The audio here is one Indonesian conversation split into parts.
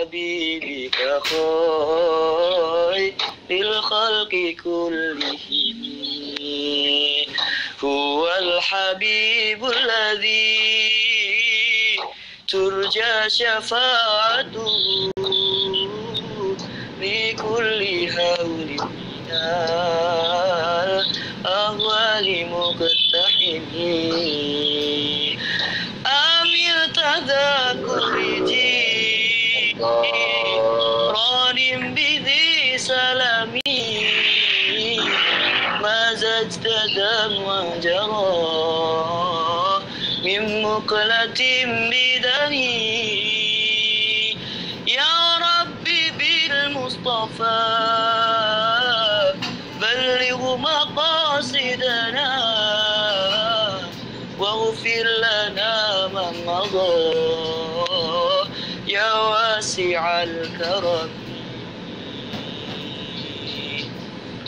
حبيبك خير الخلق كلهم هو الحبيب الذي ترجى شفاعته بكل هول من الأهوال مقتحم أمير تذكر جيران بذي سلامي مزجت دم وجرى من مقلة بدمي يا ربي بالمصطفى بلغ مقاصدنا واغفر لنا ما مضى يا واسع الكرم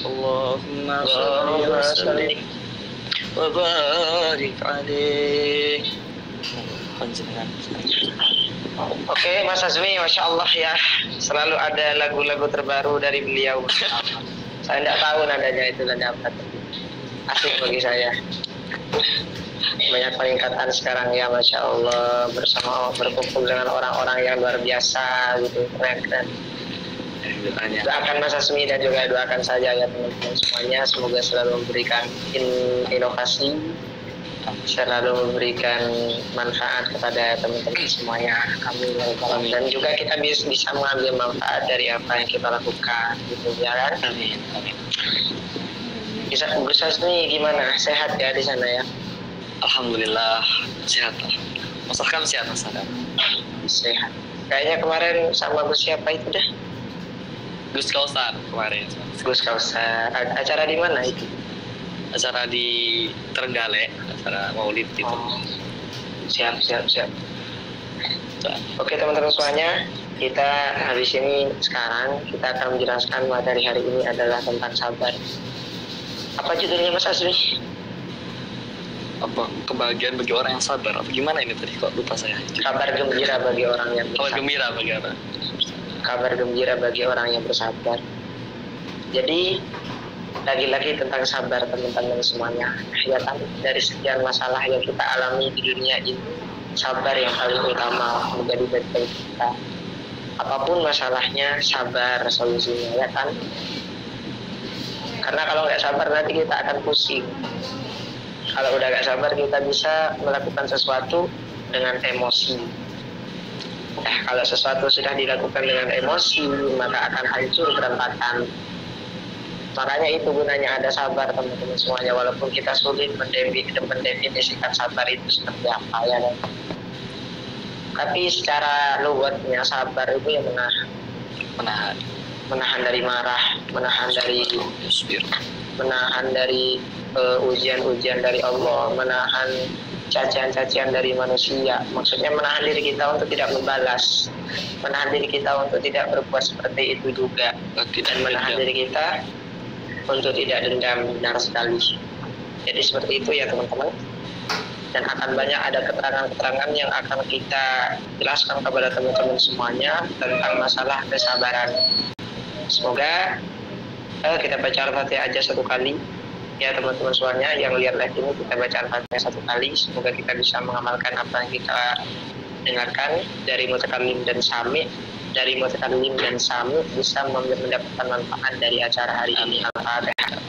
اللهم صل وسلم وbarik alaih. Oke, Mas Azmi, Masya Allah ya, selalu ada lagu-lagu terbaru dari beliau. Saya tidak tahu nadanya itu dan apa. Asik bagi saya. Banyak peningkatan sekarang ya, Masya Allah, bersama berkumpul dengan orang-orang yang luar biasa gitu, keren-keren. Doakan Mas Azmi dan juga doakan saja ya teman-teman semuanya, semoga selalu memberikan inovasi, selalu memberikan manfaat kepada teman-teman semuanya. Amin. Dan juga kita bisa mengambil manfaat dari apa yang kita lakukan gitu ya kan. Amin. Amin. Bisa Gus Azmi gimana, sehat ya di sana ya? Alhamdulillah sehat. Masakan sehat masakan. Sehat. Kayaknya kemarin sama Gus siapa itu dah? Gus Kausar kemarin. Gus Kausar. Acara di mana itu? Acara di Trenggalek, acara Maulid itu. Oh. Siap. Oke teman-teman semuanya, kita habis ini sekarang kita akan menjelaskan materi hari ini adalah tentang sabar. Apa judulnya Mas Azmi? Apa kebahagiaan bagi orang yang sabar? Apa gimana ini tadi kok lupa saya? Kabar gembira bagi orang yang Kabar gembira bagi orang. Kabar gembira bagi orang yang bersabar. Jadi lagi-lagi tentang sabar teman-teman semuanya. Ya kan, dari sekian masalah yang kita alami di dunia ini, sabar yang paling utama menjadi bagian kita. Apapun masalahnya, sabar solusinya ya kan. Karena kalau nggak sabar nanti kita akan pusing. Kalau udah nggak sabar kita bisa melakukan sesuatu dengan emosi. Kalau sesuatu sudah dilakukan dengan emosi, maka akan hancur berantakan. Makanya itu gunanya ada sabar teman-teman semuanya. Walaupun kita sulit mendefinisikan sabar itu seperti apa ya kan? Tapi secara lugatnya sabar itu yang menahan dari marah, menahan dari ujian-ujian dari Allah, menahan cacian-cacian dari manusia. Maksudnya menahan diri kita untuk tidak membalas, menahan diri kita untuk tidak berbuat seperti itu juga, dan menahan diri kita untuk tidak dendam. Benar sekali. Jadi seperti itu ya teman-teman. Dan akan banyak ada keterangan-keterangan yang akan kita jelaskan kepada teman-teman semuanya tentang masalah kesabaran. Semoga kita baca Al-Fatihah aja satu kali ya teman-teman semuanya. Yang lihat live ini kita baca Al-Fatihah satu kali. Semoga kita bisa mengamalkan apa yang kita dengarkan dari mutakallim dan sami. Dari mutakallim dan sami bisa mendapatkan manfaat dari acara hari ini. Al-Fatihah.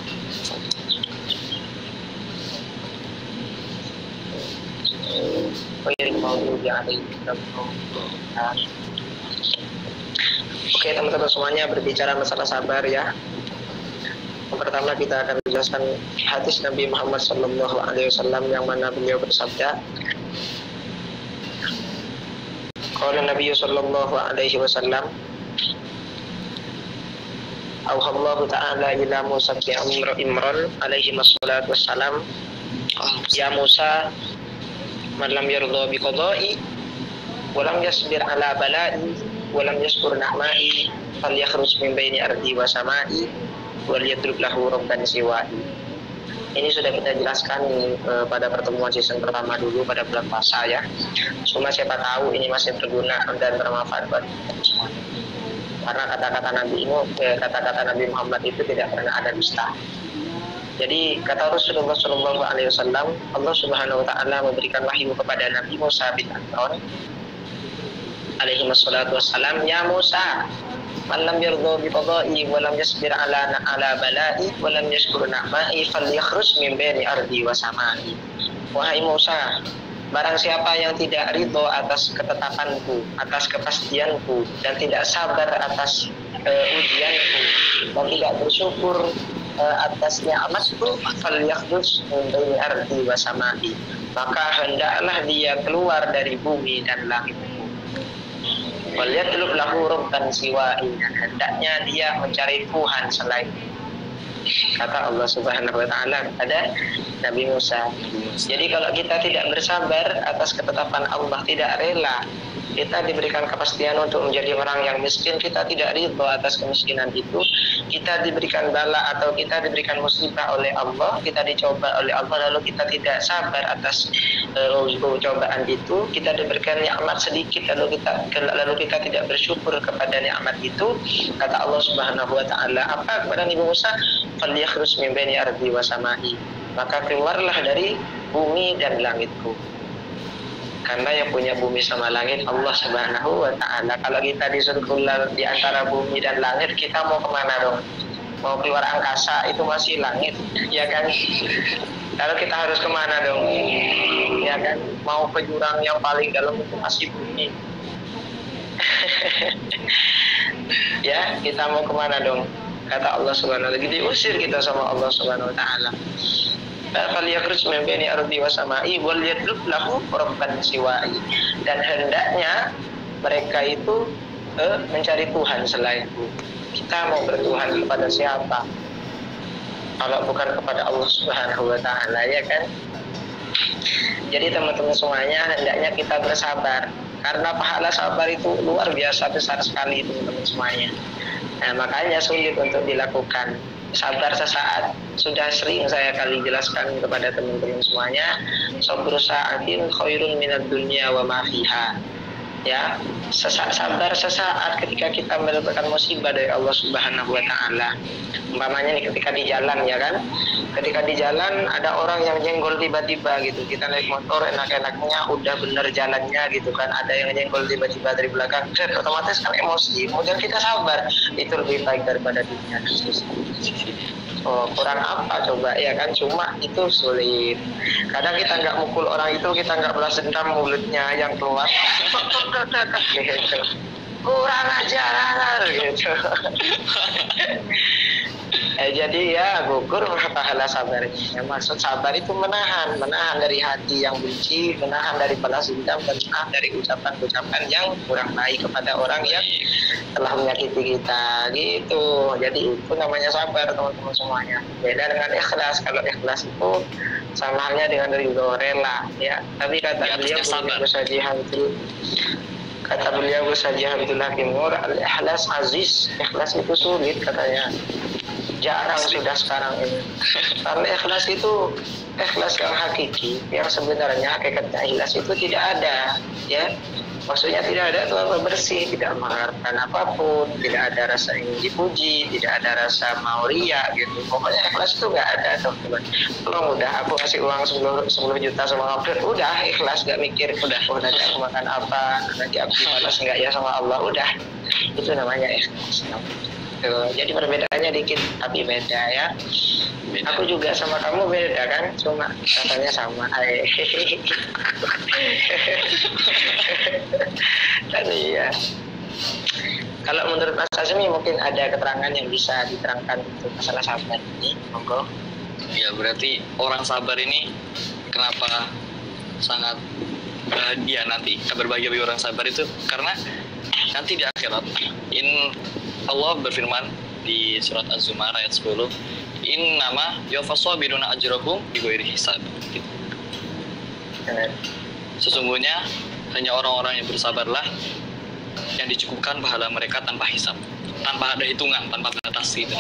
Oke teman-teman semuanya, berbicara masalah sabar ya. Yang pertama kita akan menjelaskan hadis Nabi Muhammad SAW yang mana beliau bersabda, qala Nabi sallallahu alaihi wasallam, auhallahu ta'ala ila Musa bin Imran alaihi wassalatu wassalam, ya Musa, man lam yardha bi qada'i wa lam yasbir ala bala'i wa lam yashkur na'ma'i falyakhruj min baini ardi wa sama'i wal yadrib lahu rabban siwa'i. Ini sudah kita jelaskan pada pertemuan season pertama dulu pada bulan puasa ya. Cuma siapa tahu ini masih berguna dan bermanfaat buat kita semua. Karena kata-kata Nabi Muhammad itu tidak pernah ada dusta. Jadi kata Rasulullah SAW, Allah Subhanahu Wa Taala memberikan wahyu kepada Nabi Musa bin Imran alaihi wassalam, ya Musa, man lam yardha bi qada'i wa lam yasbir ala bala'i wa lam yashkur ni'ma'i falyakhruj min baini ardi wa sama'i. Wahai Musa, barang siapa yang tidak ridho atas ketetapanku, atas kepastianku, dan tidak sabar atas ujianku, dan tidak bersyukur atas nikmatku, falyakhruj min baini ardi wa sama'i, maka hendaklah dia keluar dari bumi dan langitku. Walyatlub lahu rabban siwa'i, dan hendaknya dia mencari Tuhan selain, kata Allah Subhanahu Wa Taala kepada Nabi Musa. Jadi kalau kita tidak bersabar atas ketetapan Allah, tidak rela, kita diberikan kepastian untuk menjadi orang yang miskin, kita tidak ridho atas kemiskinan itu, kita diberikan bala atau kita diberikan musibah oleh Allah, kita dicoba oleh Allah, lalu kita tidak sabar atas cobaan itu, kita diberikan nikmat sedikit lalu kita tidak bersyukur kepada nikmat itu, kata Allah Subhanahu Wa Taala apa kepada Nabi Musa, falyakhruj min baini ardi wa sama'i, maka keluarlah dari bumi dan langitku. Karena yang punya bumi sama langit Allah Subhanahu Wa Taala. Kalau kita disuruh keluar di antara bumi dan langit, kita mau kemana dong? Mau keluar angkasa itu masih langit, ya kan? Kalau kita harus kemana dong? Ya kan? Mau ke jurang yang paling dalam itu masih bumi. Ya, kita mau kemana dong? Kata Allah Subhanahu Wa Taala, diusir kita sama Allah Subhanahu Wa Taala. Falyakhruj min baini ardi wa sama'i walyatlub lahu rabban siwa'i, dan hendaknya mereka itu mencari Tuhan selainku. Kita mau bertuhan kepada siapa kalau bukan kepada Allah Subhanahu Wa Taala, ya kan? Jadi teman-teman semuanya, hendaknya kita bersabar, karena pahala sabar itu luar biasa besar sekali teman-teman semuanya. Nah, makanya sulit untuk dilakukan. Sabar sesaat sudah sering saya kali jelaskan kepada teman-teman semuanya. Sabru sa'atin khairun minad dunya wa ma fiha. Ya, sabar sesaat ketika kita mendapatkan musibah dari Allah Subhanahu Wa Taala. Umpamanya nih ketika di jalan, ya kan? Ketika di jalan ada orang yang jenggol tiba-tiba gitu. Kita naik motor enak-enaknya udah bener jalannya gitu kan. Ada yang jenggol tiba-tiba dari belakang. Otomatis kan emosi. Kemudian kita sabar. Itu lebih baik daripada dunia. Oh, kurang apa coba, ya kan? Cuma itu sulit. Kadang kita nggak mukul orang itu, kita nggak balas dendam, mulutnya yang keluar gitu. Kurang ajar gitu. Jadi ya gugur pahala sabarnya. Maksud sabar itu menahan dari hati yang benci, menahan dari balas dendam, menahan dari ucapan-ucapan yang kurang baik kepada orang yang telah menyakiti kita gitu. Jadi itu namanya sabar teman-teman semuanya. Beda dengan ikhlas. Kalau ikhlas itu sama halnya dengan ridho, rela, ya. Tapi kata beliau Gus Haji Hamdullah Timur, al-ikhlas aziz, ikhlas itu sulit katanya. Jarang sudah sekarang ini. Karena ikhlas itu ikhlas yang hakiki, yang sebenarnya hakikatnya ikhlas itu tidak ada, ya. Maksudnya tidak ada itu apa, bersih, tidak mengharapkan apapun, tidak ada rasa ingin dipuji, tidak ada rasa mau ria gitu. Pokoknya ikhlas itu nggak ada, teman-teman. Kalau udah aku kasih uang 10 juta sama Allah, udah ikhlas, nggak mikir udah nanti aku makan apa, nanti aku dibalas nggak ya sama Allah, udah. Itu namanya ikhlas. Jadi perbedaannya dikit tapi beda, ya. Beda. Aku juga sama kamu beda kan, cuma katanya sama. Dan iya. Kalau menurut Mas Azmi mungkin ada keterangan yang bisa diterangkan untuk masalah sabar ini, monggo. Ya, berarti orang sabar ini kenapa sangat bahagia nanti, kabar bahagia bagi orang sabar itu karena nanti di akhirat Allah berfirman di surat Az-Zumar ayat 10, innama yuwaffas-sabiruna ajrahum bighairi hisab. Gitu. Sesungguhnya hanya orang-orang yang bersabarlah yang dicukupkan pahala mereka tanpa hisab, tanpa ada hitungan, tanpa batas gitu.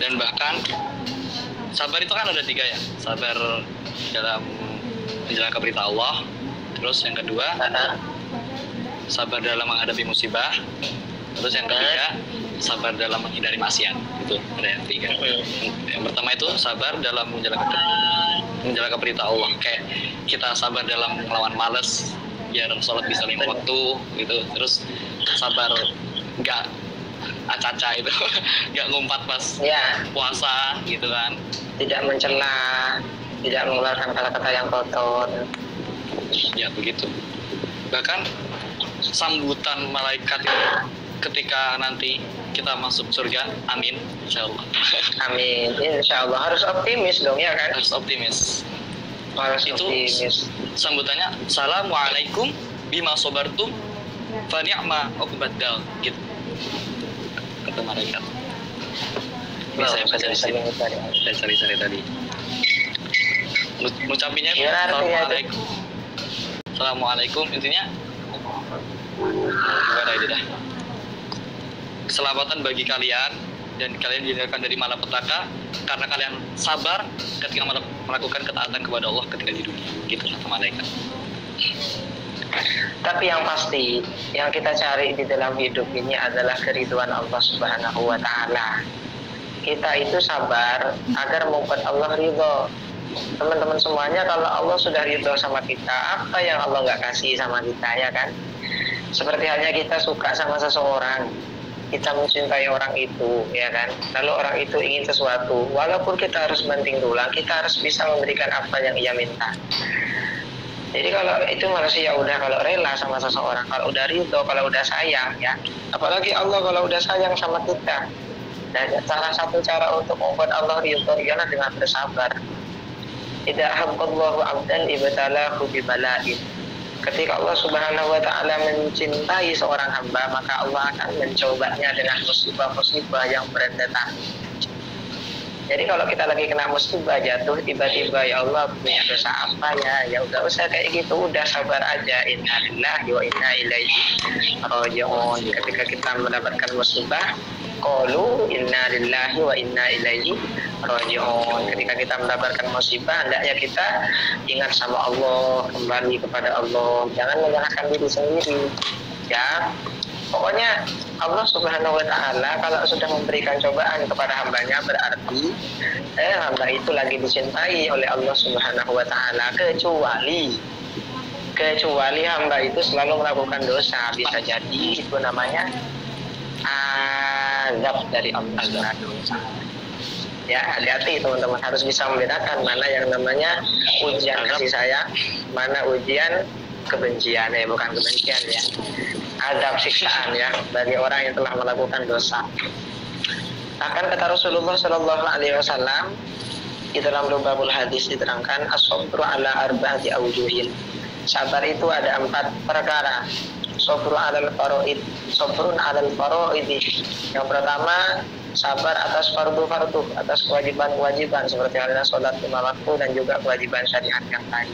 Dan bahkan sabar itu kan ada 3 ya. Sabar dalam menjalankan perintah Allah. Terus yang kedua, sabar dalam menghadapi musibah. Terus yang ketiga, sabar dalam menghindari maksiat. Itu ada yang 3. Yang pertama itu sabar dalam menjalankan perintah Allah. Kayak kita sabar dalam melawan malas biar sholat bisa 5 waktu gitu. Terus sabar nggak acaca itu, nggak ngumpat pas puasa gitu kan. Tidak mencela, tidak mengeluarkan kata-kata yang kotor. Ya begitu. Bahkan sambutan malaikat itu ketika nanti kita masuk surga, amin, insyaallah. Amin, insyaallah. Harus optimis dong ya kan? Harus optimis. Harus Itu optimis. sambutannya, assalamualaikum bima sobartum fa ni'ma uqbaddal gitu. Kata malaikat. Ini saya baca di sini. Saya cari-cari tadi. Ngucapinnya assalamualaikum. Assalamualaikum, intinya gimana ini dah. Keselamatan bagi kalian dan kalian dihindarkan dari malapetaka karena kalian sabar ketika melakukan ketaatan kepada Allah ketika di dunia. Gitu kata malaikat. Tapi yang pasti yang kita cari di dalam hidup ini adalah keridhaan Allah Subhanahu wa taala. Kita itu sabar agar membuat Allah ridho. Teman-teman semuanya, kalau Allah sudah ridho sama kita, apa yang Allah nggak kasih sama kita, ya kan? Seperti halnya kita suka sama seseorang, kita mencintai orang itu, ya kan? Lalu orang itu ingin sesuatu, walaupun kita harus banting tulang, kita harus bisa memberikan apa yang ia minta. Jadi kalau itu manusia udah kalau rela sama seseorang, kalau udah ridho, kalau udah sayang, ya. Apalagi Allah kalau udah sayang sama kita. Dan salah satu cara untuk membuat Allah ridho ialah dengan bersabar. Idza habballahu 'abdan ibtalahu bibala'in. Ketika Allah Subhanahu wa taala mencintai seorang hamba, maka Allah akan mencobanya dengan musibah-musibah yang berentetan. Jadi kalau kita lagi kena musibah jatuh tiba-tiba, ya Allah punya dosa apa ya? Ya udah usah kayak gitu, udah sabar aja. Innalillahi wa inna ilaihi raji'un. Ketika kita mendapatkan musibah, qalu innalillahi wa inna ilaihi raji'un. Ketika kita mendapatkan musibah, hendaknya kita ingat sama Allah, kembali kepada Allah, jangan menyalahkan diri sendiri. Ya, pokoknya Allah Subhanahu wa taala kalau sudah memberikan cobaan kepada hambanya, berarti hamba itu lagi dicintai oleh Allah Subhanahu wa taala, kecuali hamba itu selalu melakukan dosa. Bisa jadi itu namanya azab dari Allah Subhanahu wa taala. Ya, hati-hati teman-teman, harus bisa membedakan mana yang namanya ujian kasih sayang, mana ujian kebencian. Ya, bukan kebencian ya, azab siksaan ya bagi orang yang telah melakukan dosa. Akan kata Rasulullah Shallallahu Alaihi Wasallam di dalam Rubabul Hadis diterangkan, as-sabru ala arba'ati awjuhin. Sabar itu ada 4 perkara. Sabrun alal faraid, sabrun alal faraid. Yang pertama, sabar atas fardu-fardu, atas kewajiban-kewajiban seperti halnya sholat 5 waktu dan juga kewajiban syariat yang lain.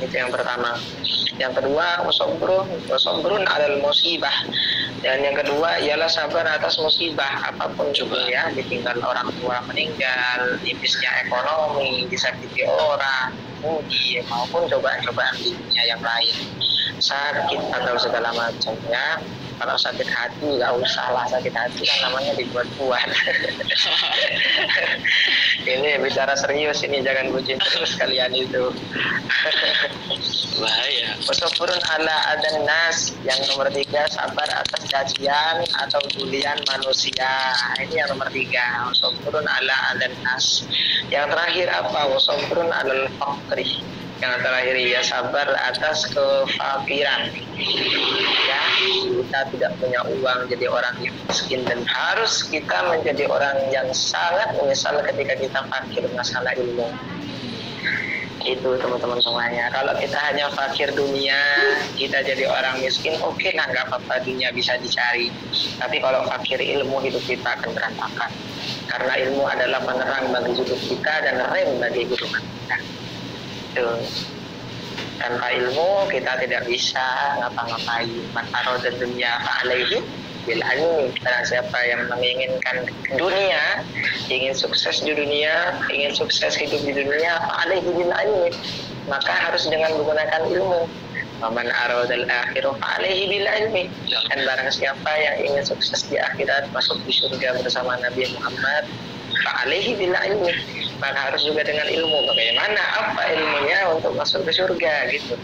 Itu yang pertama. Yang kedua, wasobrun alal musibah. Dan yang kedua ialah sabar atas musibah apapun juga ya, ditinggal orang tua meninggal, tipisnya ekonomi, disakiti orang, uji maupun cobaan-cobaan di dunia yang lain, sakit atau segala macam ya. Kalau sakit hati nggak usah lah, sakit hati kan namanya dibuat-buat. Ini bicara serius ini, jangan bucin terus kalian itu. Bahaya. Wasobrun ala adan nas. Yang nomor 3, sabar atas cacian atau bulian manusia. Ini yang nomor 3. Wasobrun ala adan nas. Yang terakhir apa? Wasobrun alal faqri. Yang terakhir ya, sabar atas kefakiran. Ya, kita tidak punya uang, jadi orang yang miskin, dan harus kita menjadi orang yang sangat menyesal ketika kita fakir masalah ilmu. Itu teman-teman semuanya. Kalau kita hanya fakir dunia, kita jadi orang miskin, oke lah, nggak apa-apa, dunia bisa dicari. Tapi kalau fakir ilmu, hidup kita akan berantakan. Karena ilmu adalah penerang bagi hidup kita dan rem bagi kehidupan kita. Tuh. Tanpa ilmu kita tidak bisa ngapa-ngapain. Man arada dunya fa'alaihi bil ilmi. Barang siapa yang menginginkan dunia, ingin sukses di dunia, ingin sukses hidup di dunia, alaihi bil ilmi, maka harus dengan menggunakan ilmu. Waman aradal akhirah alaihi bil ilmi. Dan barang siapa yang ingin sukses di akhirat, masuk di surga bersama Nabi Muhammad, alaihi bil ilmi, maka harus juga dengan ilmu. Bagaimana, apa ilmunya untuk masuk ke surga gitu.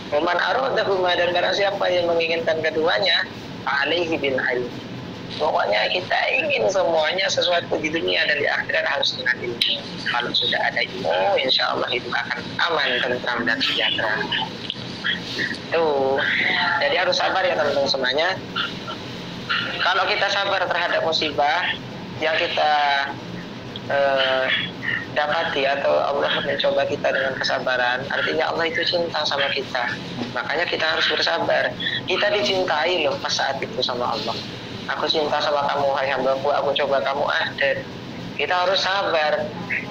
Waman aradahuma, dan barang siapa yang menginginkan keduanya, alaihi bil ilmi. Pokoknya kita ingin semuanya sesuatu di dunia dan di akhirat harus dengan ilmu. Kalau sudah ada ilmu, insya Allah hidup akan aman, tentram dan sejahtera. Tuh, jadi harus sabar ya teman-teman semuanya. Kalau kita sabar terhadap musibah yang kita dapati atau Allah mencoba kita dengan kesabaran, artinya Allah itu cinta sama kita. Makanya kita harus bersabar. Kita dicintai loh pas saat itu sama Allah. Aku cinta sama kamu, hai hambaku, aku coba kamu dan kita harus sabar.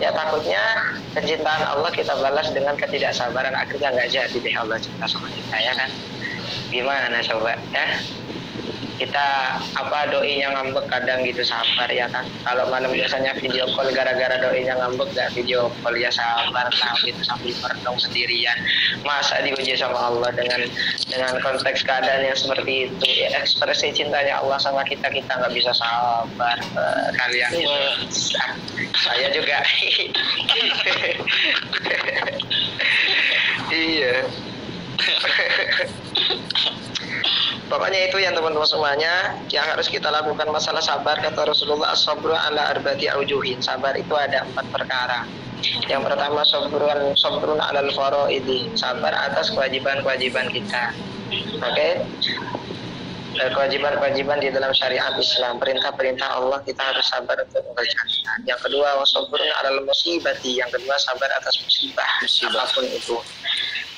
Ya takutnya kecintaan Allah kita balas dengan ketidaksabaran, akhirnya nggak jadi deh Allah cinta sama kita, ya kan? Gimana coba ya? Kita doinya ngambek kadang gitu, sabar ya kan. Kalau malam biasanya video call, gara-gara doinya ngambek gak video call, ya sabar lah gitu sambil merenung sendirian. Masa diuji sama Allah dengan konteks keadaan yang seperti itu ya, ekspresi cintanya Allah sama kita nggak bisa sabar. Kalian gitu. Saya juga iya. Pokoknya itu yang teman-teman semuanya yang harus kita lakukan masalah sabar. Kata Rasulullah, as-sabru ala arba'ati aujuhin. Sabar itu ada 4 perkara. Yang pertama, sabrun alal faraidi, sabar atas kewajiban-kewajiban kita. Oke? Kewajiban-kewajiban di dalam syariat Islam, perintah-perintah Allah kita harus sabar untuk mengerjakannya. Yang kedua, sabrun alal musibati, yang kedua sabar atas musibah apapun itu.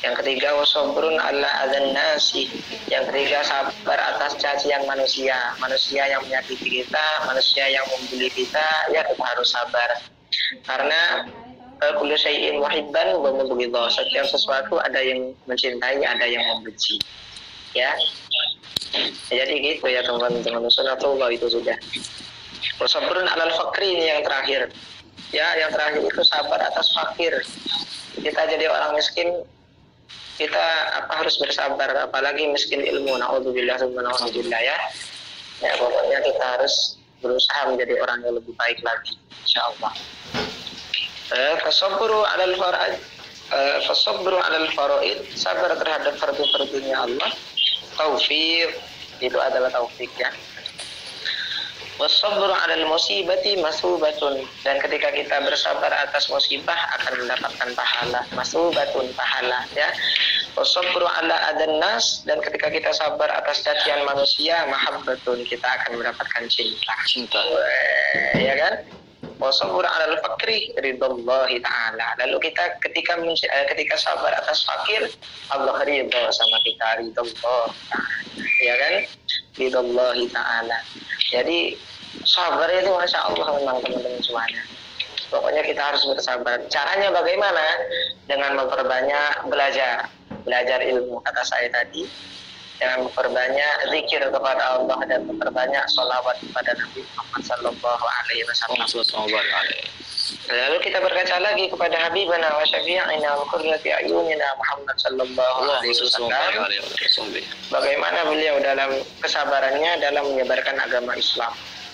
Yang ketiga, wasobrun ala adzan nasi, yang ketiga sabar atas cacian manusia yang menyakiti kita, manusia yang membuli kita, ya kita harus sabar. Karena kullu syai'in muhibban wa mubghidha, setiap sesuatu ada yang mencintai, ada yang membenci. Ya. Jadi gitu ya teman-teman, sunnatullah itu sudah. Wasobrun alal fakri, ini yang terakhir. Ya, yang terakhir itu sabar atas fakir. Kita jadi orang miskin, kita harus bersabar, apalagi miskin ilmu, naudzubillah ya. Ya pokoknya kita harus berusaha menjadi orang yang lebih baik lagi, insyaallah. Fasabru 'alal faraid, sabar terhadap fardu-fardunya Allah. Taufik, itu adalah taufik ya. Wasabru 'alal musibati masubatun, dan ketika kita bersabar atas musibah akan mendapatkan pahala, masubatun, pahala ya. Wasabru 'ala adan nas, dan ketika kita sabar atas cacian manusia, mahabbatun, kita akan mendapatkan cinta. Ya kan? Wasabru 'alal fakri ridallahi ta'ala, lalu kita ketika sabar atas fakir, Allah ridha sama kita, ridallah, ya kan? Ridallahi ta'ala. Jadi sabar itu masya Allah memang teman-teman semuanya. Pokoknya kita harus bersabar. Caranya bagaimana? Dengan memperbanyak belajar ilmu, kata saya tadi, dengan memperbanyak zikir kepada Allah dan memperbanyak sholawat kepada Nabi Muhammad Sallallahu Alaihi Wasallam. Lalu kita berkaca lagi kepada Habibana wa Syafi'ina wa qurrati a'yunina Muhammad Sallallahu Alaihi Wasallam. Bagaimana beliau dalam kesabarannya dalam menyebarkan agama Islam.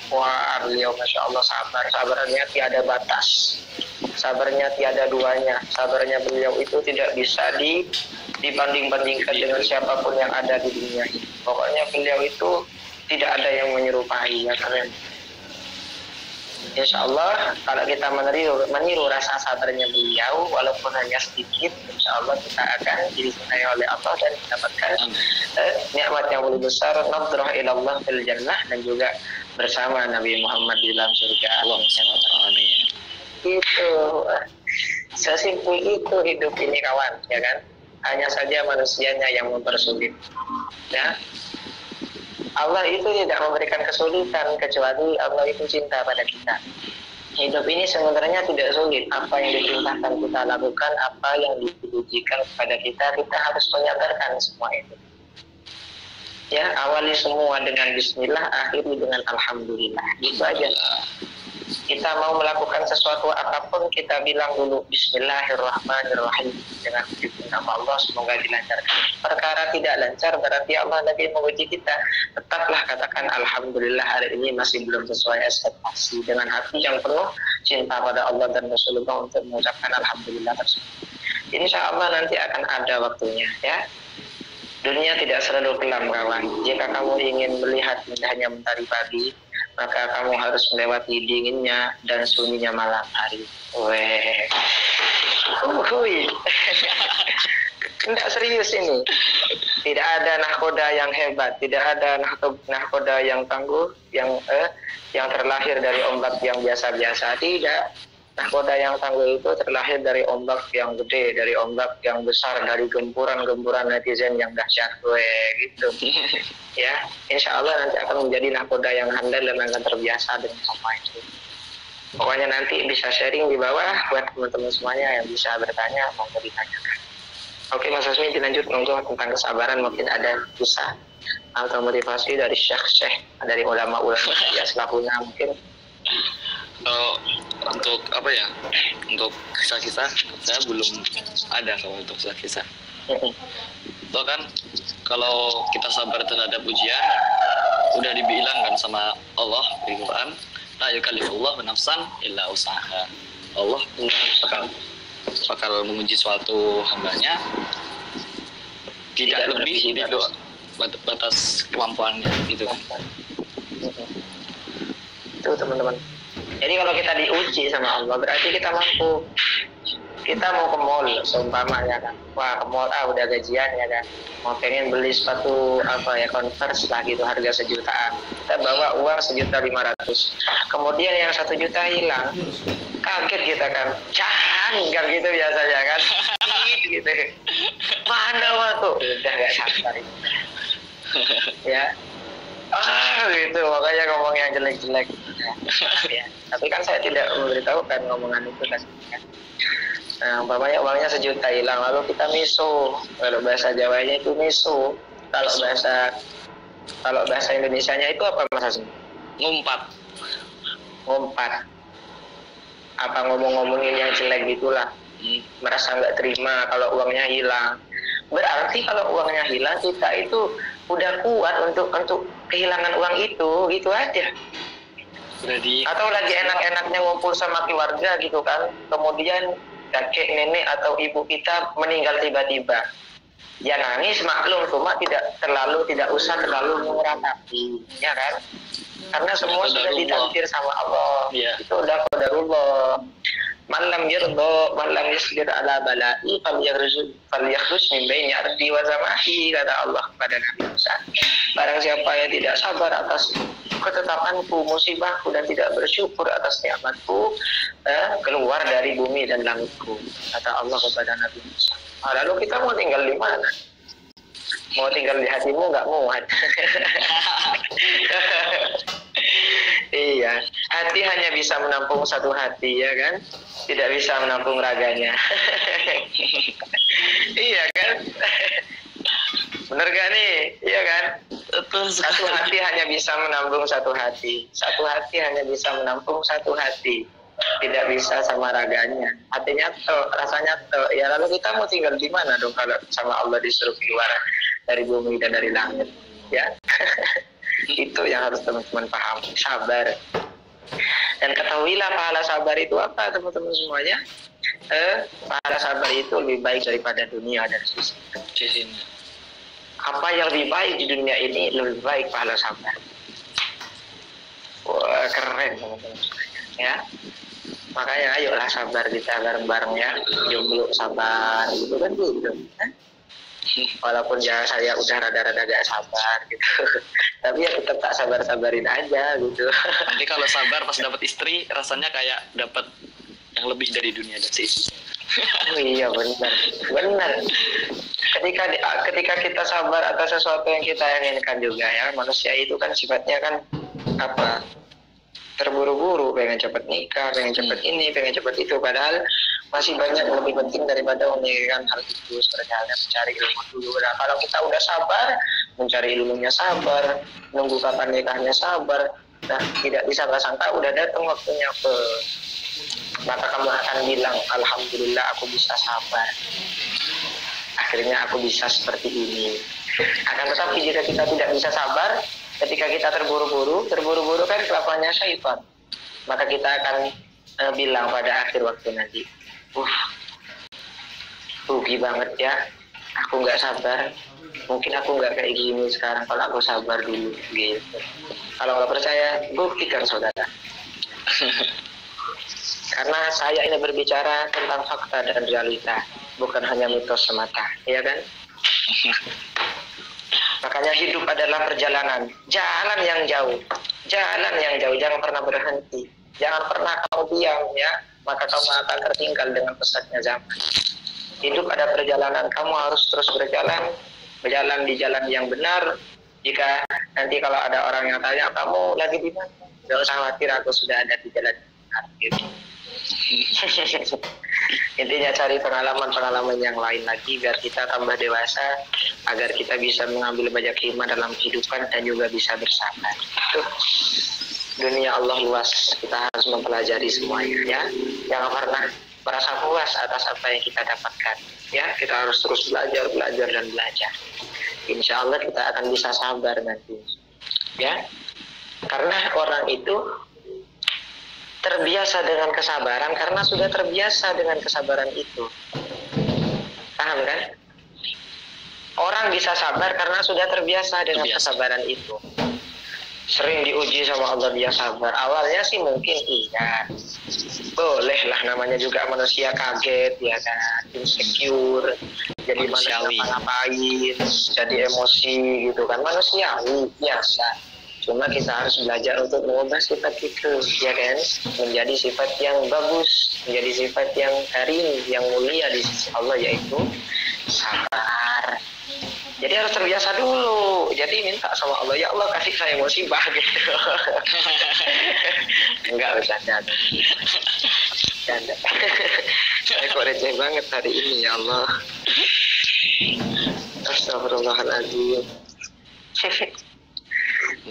Wah, beliau masya Allah sabarnya tiada batas, sabarnya tiada duanya. Sabarnya beliau itu tidak bisa dibanding-bandingkan dengan siapapun yang ada di dunia ini. Pokoknya beliau itu tidak ada yang menyerupai, ya keren. Insya Allah kalau kita meniru rasa sabarnya beliau, walaupun hanya sedikit, insya Allah kita akan dicintai oleh Allah dan mendapatkan nikmat yang lebih besar, nadrah ilallah fil jannah, dan juga bersama Nabi Muhammad di dalam surga. Amin. Itu sesimpel itu hidup ini kawan, ya kan? Hanya saja manusianya yang mempersulit. Ya. Allah itu tidak memberikan kesulitan kecuali Allah itu cinta pada kita. Hidup ini sebenarnya tidak sulit. Apa yang diperintahkan kita lakukan, apa yang diujikan kepada kita harus menyabarkan semua itu. Ya, awali semua dengan bismillah, akhiri dengan alhamdulillah. Gitu aja. Kita mau melakukan sesuatu apapun, kita bilang dulu bismillahirrahmanirrahim, dengan menyebut nama Allah, semoga dilancarkan. Perkara tidak lancar berarti Allah lagi menguji kita. Tetaplah katakan alhamdulillah, hari ini masih belum sesuai ekspektasi, dengan hati yang penuh cinta pada Allah dan Rasulullah untuk mengucapkan alhamdulillah tersebut. Insya Allah nanti akan ada waktunya, ya. Dunia tidak selalu kelam, kawan. Jika kamu ingin melihat indahnya mentari pagi, maka kamu harus melewati dinginnya dan sunyinya malam hari. Weh, tidak serius ini. Tidak ada nahkoda yang hebat, tidak ada nahkoda yang tangguh, yang terlahir dari ombak yang biasa-biasa. Tidak. Nahkoda yang tangguh itu terlahir dari ombak yang gede, dari ombak yang besar, dari gempuran-gempuran netizen yang dahsyat, gitu. Ya, insya Allah nanti akan menjadi nahkoda yang handal dan akan terbiasa dengan semua itu. Pokoknya nanti bisa sharing di bawah buat teman-teman semuanya yang bisa bertanya, monggo ditanyakan. Oke, Mas Hasmi, dilanjut monggo tentang kesabaran, mungkin ada kisah atau motivasi dari syekh-syekh, dari ulama-ulama ya selakunya mungkin. Untuk apa ya, untuk kisah-kisah saya belum ada. Kalau untuk kisah-kisah itu kan kalau kita sabar terhadap ujian udah dibilangkan sama Allah di Quran, la yukallifullahu nafsan illa usaha. Allah bakal menguji suatu hambanya tidak lebih dari batas kemampuannya, gitu kan. Itu teman-teman. Jadi kalau kita diuji sama Allah berarti kita mampu. Kita mau ke mall seumpama ya kan, wah ke mall udah gajian ya kan, mau pengen beli sepatu apa ya, Converse lah gitu, harga 1 jutaan, kita bawa uang 1.500.000, kemudian yang 1 juta hilang, kaget kita kan, canggar gitu biasanya kan, gitu, mana waktu udah gak sabar ya. Gitu, makanya ngomong yang jelek-jelek ya. Tapi kan saya tidak memberitahukan ngomongan itu kan. Nah, umpamanya uangnya 1 juta hilang, lalu kita miso. Kalau bahasa Jawanya itu miso. Kalau bahasa Indonesianya itu apa, Mas Hasim? Ngumpat. Apa ngomongin yang jelek gitulah. Merasa nggak terima kalau uangnya hilang. Berarti kalau uangnya hilang, kita itu udah kuat untuk kehilangan uang itu, gitu aja. Atau lagi enak-enaknya ngumpul sama keluarga gitu kan, kemudian kakek, nenek atau ibu kita meninggal tiba-tiba. Ya nangis maklum, cuma tidak usah terlalu meratapi, ya kan? Karena semua sudah ditakdir sama Allah. Itu udah qadarullah. Man lam yardha, man lam yasbir ala bala'i falyakhruj min baini ardi wa sama'i, kata Allah kepada Nabi Musa. Barang siapa yang tidak sabar atas ketetapanku, musibahku, dan tidak bersyukur atas nikmatku, keluar dari bumi dan langitku, kata Allah kepada Nabi Musa. Lalu kita mau tinggal di mana? Mau tinggal di hatimu nggak muat. Iya, hati hanya bisa menampung satu hati, ya kan? Tidak bisa menampung raganya. Iya kan? Bener gak nih? Iya kan? Satu hati hanya bisa menampung satu hati. Satu hati hanya bisa menampung satu hati. Tidak bisa sama raganya. Hatinya rasanya ya, lalu kita mau tinggal di mana dong kalau sama Allah disuruh keluar dari bumi dan dari langit, ya? Itu yang harus teman-teman paham. Sabar. Dan ketahuilah pahala sabar itu apa, teman-teman semuanya. Pahala sabar itu lebih baik daripada dunia dan sisi. Apa yang lebih baik di dunia ini, lebih baik pahala sabar. Wah, keren teman-teman semuanya, ya. Makanya ayolah sabar kita bareng-bareng ya. Jomblo sabar gitu kan gitu. Walaupun ya saya udah rada-rada gak sabar gitu, tapi ya tetap tak sabar-sabarin aja gitu. Nanti kalau sabar pas dapat istri rasanya kayak dapat yang lebih dari dunia dan seisi. Oh iya, benar. Ketika kita sabar atas sesuatu yang kita inginkan juga ya, manusia itu kan sifatnya kan apa, terburu-buru, pengen cepat nikah, pengen cepat ini, pengen cepat itu, padahal masih banyak yang lebih penting daripada memikirkan hal itu, seperti halnya mencari ilmu dulu. Nah, kalau kita udah sabar, mencari ilmunya sabar, nunggu kapan nikahnya sabar. Nah, tidak disangka-sangka udah datang waktunya maka kamu akan bilang, alhamdulillah aku bisa sabar. Akhirnya aku bisa seperti ini. Akan tetapi jika kita tidak bisa sabar, ketika kita terburu-buru kan kelakuannya syaitan. Maka kita akan bilang pada akhir waktu nanti, rugi banget ya, aku nggak sabar. Mungkin aku nggak kayak gini sekarang kalau aku sabar dulu gitu. Kalau nggak percaya, buktikan saudara. Karena saya ini berbicara tentang fakta dan realita, bukan hanya mitos semata, ya kan? Makanya hidup adalah perjalanan, jalan yang jauh, jangan pernah berhenti, jangan pernah kamu diam ya, maka kamu akan tertinggal dengan pesatnya zaman. Hidup ada perjalanan, kamu harus terus berjalan di jalan yang benar. Jika nanti kalau ada orang yang tanya, kamu lagi di mana? Gak usah khawatir, aku sudah ada di jalan yang benar. Gitu. Intinya cari pengalaman yang lain lagi biar kita tambah dewasa, agar kita bisa mengambil banyak hikmah dalam kehidupan dan juga bisa bersabar. Itu dunia Allah luas, kita harus mempelajari semuanya ya. Jangan pernah merasa puas atas apa yang kita dapatkan ya. Kita harus terus belajar dan belajar. Insya Allah kita akan bisa sabar nanti ya. Karena orang itu terbiasa dengan kesabaran karena sudah terbiasa dengan kesabaran itu. Paham kan? Orang bisa sabar karena sudah terbiasa dengan kesabaran itu. Sering diuji sama Allah dia sabar. Awalnya sih mungkin iya, boleh lah, namanya juga manusia kaget ya kan, insecure, jadi manusiawi, ngapain, jadi emosi gitu kan, manusiawi biasa. Cuma kita harus belajar untuk mengubah sifat itu, ya kan? Menjadi sifat yang bagus, menjadi sifat yang karim, yang mulia di sisi Allah, yaitu sabar. Jadi harus terbiasa dulu. Jadi minta sama Allah, ya Allah kasih saya musibah gitu. Enggak, bercanda. Bercanda. Saya kok receh banget hari ini, ya Allah. Astagfirullahaladzim.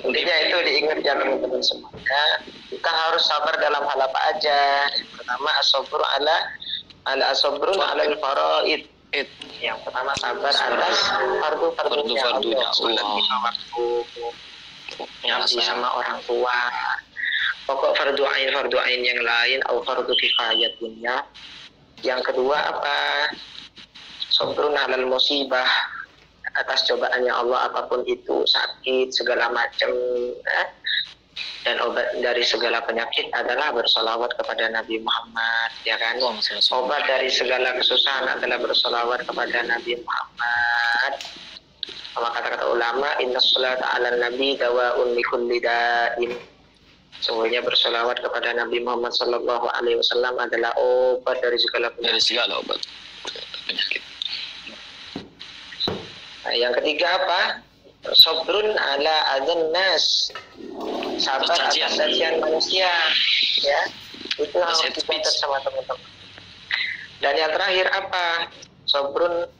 Intinya itu diingat ya teman-teman semuanya. Kita harus sabar dalam hal apa aja. Pertama as-sabru ala al-faraid. Yang pertama sabar atas fardu-fardunya Allah. Sholat lima waktu, ngabdi sama orang tua. Pokok fardu ain yang lain atau fardu kifayatnya. Yang kedua apa? Sabrun alal musibah, atas cobaannya Allah apapun itu, sakit segala macam dan obat dari segala penyakit adalah bersolawat kepada Nabi Muhammad, ya kan? Obat dari segala kesusahan adalah bersolawat kepada Nabi Muhammad. Sama kata-kata ulama, inna sholata ala nabi dawaun likulli da'in. Sungguhnya bersolawat kepada Nabi Muhammad Sallallahu Alaihi Wasallam adalah obat dari segala penyakit. Dari segala obat penyakit. Nah, yang ketiga apa? Sabrun ala adzan nas. Sabar atas cacian manusia, ya. Itu harus dicatat sama teman-teman. Dan yang terakhir apa? Sabrun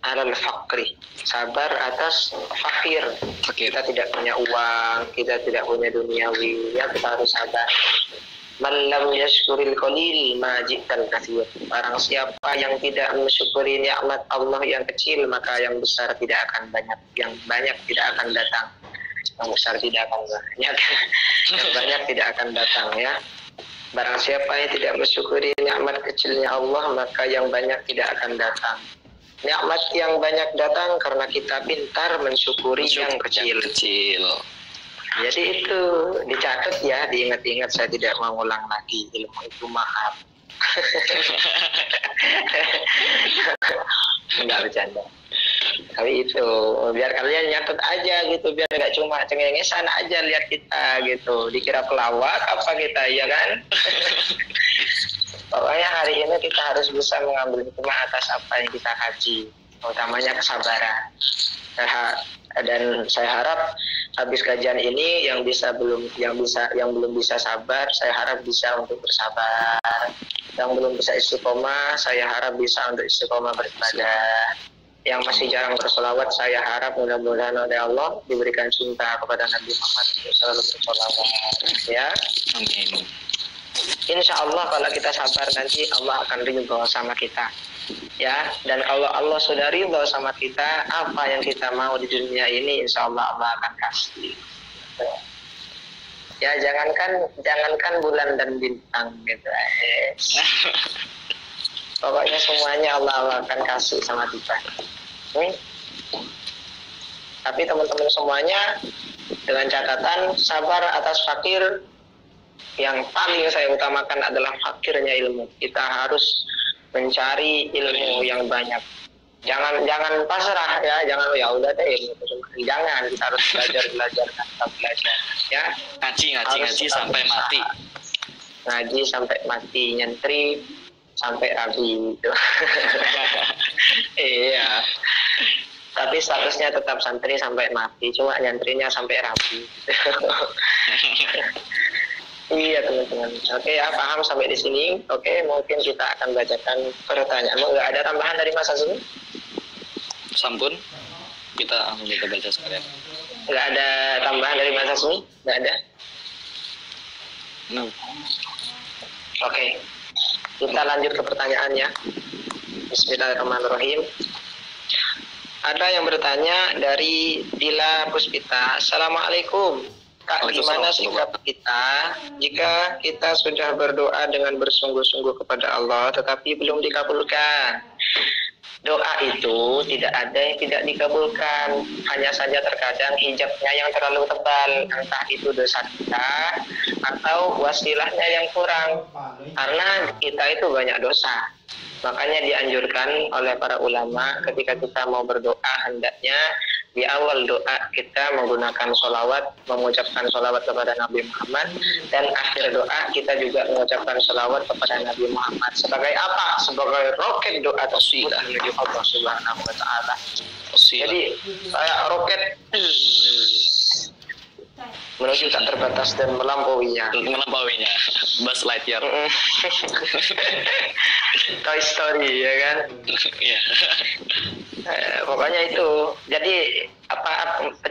alal faqri. Sabar atas fakir. Kita tidak punya uang, kita tidak punya duniawi, ya kita harus sabar. Man lam yashkuril qalil majidal katsir. Barang siapa yang tidak mensyukuri nikmat Allah yang kecil, maka yang besar tidak akan banyak, yang banyak tidak akan datang. Yang besar tidak akan banyak, yang banyak tidak akan datang ya. Barang siapa yang tidak mensyukuri nikmat kecilnya Allah, maka yang banyak tidak akan datang. Nikmat yang banyak datang karena kita pintar mensyukuri yang kecil. Jadi itu dicatat ya, diingat-ingat, saya tidak mau ulang lagi, ilmu itu mahal. Enggak bercanda. Tapi itu biar kalian nyatet aja gitu, biar nggak cuma cengengesan aja lihat kita gitu, dikira pelawak apa kita, ya kan? Pokoknya hari ini kita harus bisa mengambil hikmah atas apa yang kita kaji, utamanya kesabaran. Dan saya harap habis kajian ini yang belum bisa sabar, saya harap bisa untuk bersabar. Yang belum bisa istiqomah, saya harap bisa untuk istiqomah beribadah. Yang masih jarang bersolawat, saya harap mudah-mudahan oleh Allah diberikan cinta kepada Nabi Muhammad untuk selalu bersolawat. Ya, Amin. Insya Allah kalau kita sabar nanti Allah akan ridho sama kita. Ya, dan kalau Allah sudah ridho sama kita, apa yang kita mau di dunia ini, insya Allah Allah akan kasih. Ya, jangankan bulan dan bintang gitu. Pokoknya semuanya Allah akan kasih sama kita. Tapi teman-teman semuanya, dengan catatan sabar atas fakir, yang paling saya utamakan adalah fakirnya ilmu. Kita harus mencari ilmu yang banyak. Jangan pasrah ya, jangan ya udah deh ilmu. Jangan, kita harus belajar ya. Ngaji sampai mati. Ngaji sampai mati, nyentri sampai rabi gitu. Iya. Tapi statusnya tetap santri sampai mati, cuma nyantrinya sampai rabi. Iya teman-teman. Oke ya, paham sampai di sini. Oke, mungkin kita akan bacakan pertanyaan. Nggak ada tambahan dari Mas Azmi? Sampun, kita baca sekalian. Nggak ada tambahan dari Mas Azmi? Nggak ada? No. Oke, kita lanjut ke pertanyaannya. Bismillahirrahmanirrahim. Ada yang bertanya dari Dila Puspita. Assalamualaikum. Kak, gimana sikap kita jika kita sudah berdoa dengan bersungguh-sungguh kepada Allah tetapi belum dikabulkan? Doa itu tidak ada yang tidak dikabulkan, hanya saja terkadang hijabnya yang terlalu tebal, entah itu dosa kita atau wasilahnya yang kurang, karena kita itu banyak dosa. Makanya dianjurkan oleh para ulama ketika kita mau berdoa, hendaknya di awal doa kita menggunakan sholawat, mengucapkan sholawat kepada Nabi Muhammad, dan akhir doa kita juga mengucapkan sholawat kepada Nabi Muhammad. Sebagai apa? Sebagai roket doa tersebut menuju Allah Subhanahu wa Ta'ala. Jadi kayak roket menuju tak terbatas dan melampauinya. Buzz Lightyear. Toy Story ya kan? Iya. Pokoknya itu. Jadi